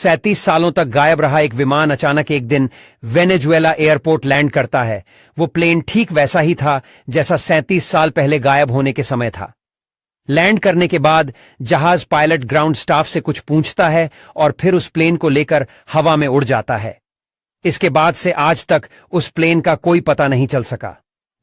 37 सालों तक गायब रहा एक विमान अचानक एक दिन वेनेजुएला एयरपोर्ट लैंड करता है। वो प्लेन ठीक वैसा ही था जैसा 37 साल पहले गायब होने के समय था। लैंड करने के बाद जहाज पायलट ग्राउंड स्टाफ से कुछ पूछता है और फिर उस प्लेन को लेकर हवा में उड़ जाता है। इसके बाद से आज तक उस प्लेन का कोई पता नहीं चल सका।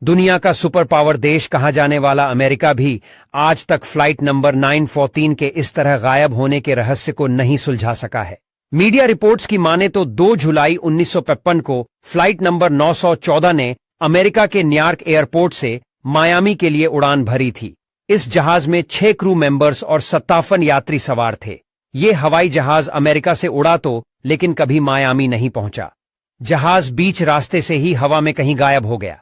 दुनिया का सुपर पावर देश कहा जाने वाला अमेरिका भी आज तक फ्लाइट नंबर 914 के इस तरह गायब होने के रहस्य को नहीं सुलझा सका है। मीडिया रिपोर्ट्स की माने तो 2 जुलाई 1955 को फ्लाइट नंबर 914 ने अमेरिका के न्यूयॉर्क एयरपोर्ट से मायामी के लिए उड़ान भरी थी। इस जहाज में 6 क्रू मेंबर्स और 57 यात्री सवार थे। ये हवाई जहाज अमेरिका से उड़ा तो लेकिन कभी मायामी नहीं पहुंचा। जहाज बीच रास्ते से ही हवा में कहीं गायब हो गया।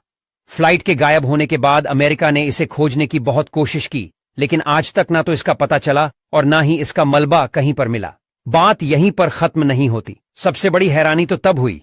फ्लाइट के गायब होने के बाद अमेरिका ने इसे खोजने की बहुत कोशिश की, लेकिन आज तक ना तो इसका पता चला और ना ही इसका मलबा कहीं पर मिला। बात यहीं पर खत्म नहीं होती। सबसे बड़ी हैरानी तो तब हुई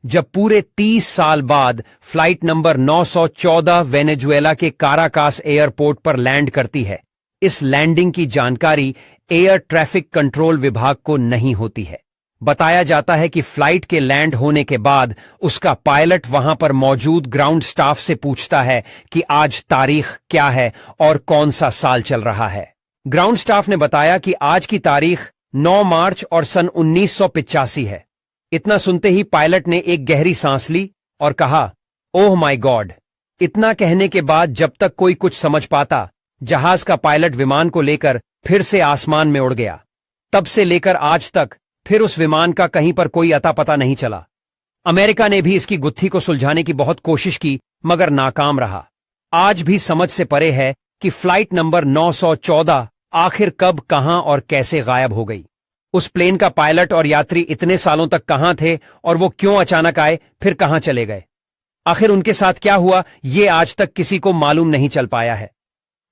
जब पूरे 30 साल बाद फ्लाइट नंबर 914 वेनेजुएला के काराकास एयरपोर्ट पर लैंड करती है। इस लैंडिंग की जानकारी एयर ट्रैफिक कंट्रोल विभाग को नहीं होती है। बताया जाता है कि फ्लाइट के लैंड होने के बाद उसका पायलट वहां पर मौजूद ग्राउंड स्टाफ से पूछता है कि आज तारीख क्या है और कौन सा साल चल रहा है। ग्राउंड स्टाफ ने बताया कि आज की तारीख 9 मार्च और सन 1985 है। इतना सुनते ही पायलट ने एक गहरी सांस ली और कहा, ओह माय गॉड। इतना कहने के बाद जब तक कोई कुछ समझ पाता, जहाज का पायलट विमान को लेकर फिर से आसमान में उड़ गया। तब से लेकर आज तक फिर उस विमान का कहीं पर कोई अता पता नहीं चला। अमेरिका ने भी इसकी गुत्थी को सुलझाने की बहुत कोशिश की मगर नाकाम रहा। आज भी समझ से परे है कि फ्लाइट नंबर 914 आखिर कब, कहां और कैसे गायब हो गई। उस प्लेन का पायलट और यात्री इतने सालों तक कहां थे और वो क्यों अचानक आए, फिर कहां चले गए। आखिर उनके साथ क्या हुआ, ये आज तक किसी को मालूम नहीं चल पाया है।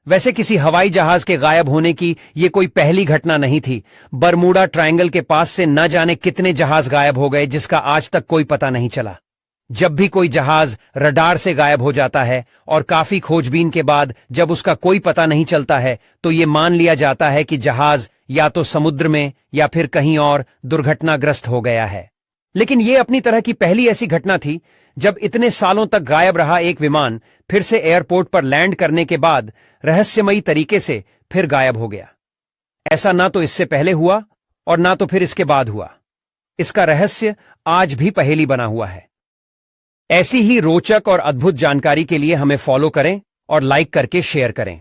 वैसे किसी हवाई जहाज के गायब होने की ये कोई पहली घटना नहीं थी। बरमूडा ट्रायंगल के पास से न जाने कितने जहाज गायब हो गए जिसका आज तक कोई पता नहीं चला। जब भी कोई जहाज रडार से गायब हो जाता है और काफी खोजबीन के बाद जब उसका कोई पता नहीं चलता है तो ये मान लिया जाता है कि जहाज या तो समुद्र में या फिर कहीं और दुर्घटनाग्रस्त हो गया है। लेकिन ये अपनी तरह की पहली ऐसी घटना थी जब इतने सालों तक गायब रहा एक विमान फिर से एयरपोर्ट पर लैंड करने के बाद रहस्यमयी तरीके से फिर गायब हो गया। ऐसा ना तो इससे पहले हुआ और ना तो फिर इसके बाद हुआ। इसका रहस्य आज भी पहेली बना हुआ है। ऐसी ही रोचक और अद्भुत जानकारी के लिए हमें फॉलो करें और लाइक करके शेयर करें।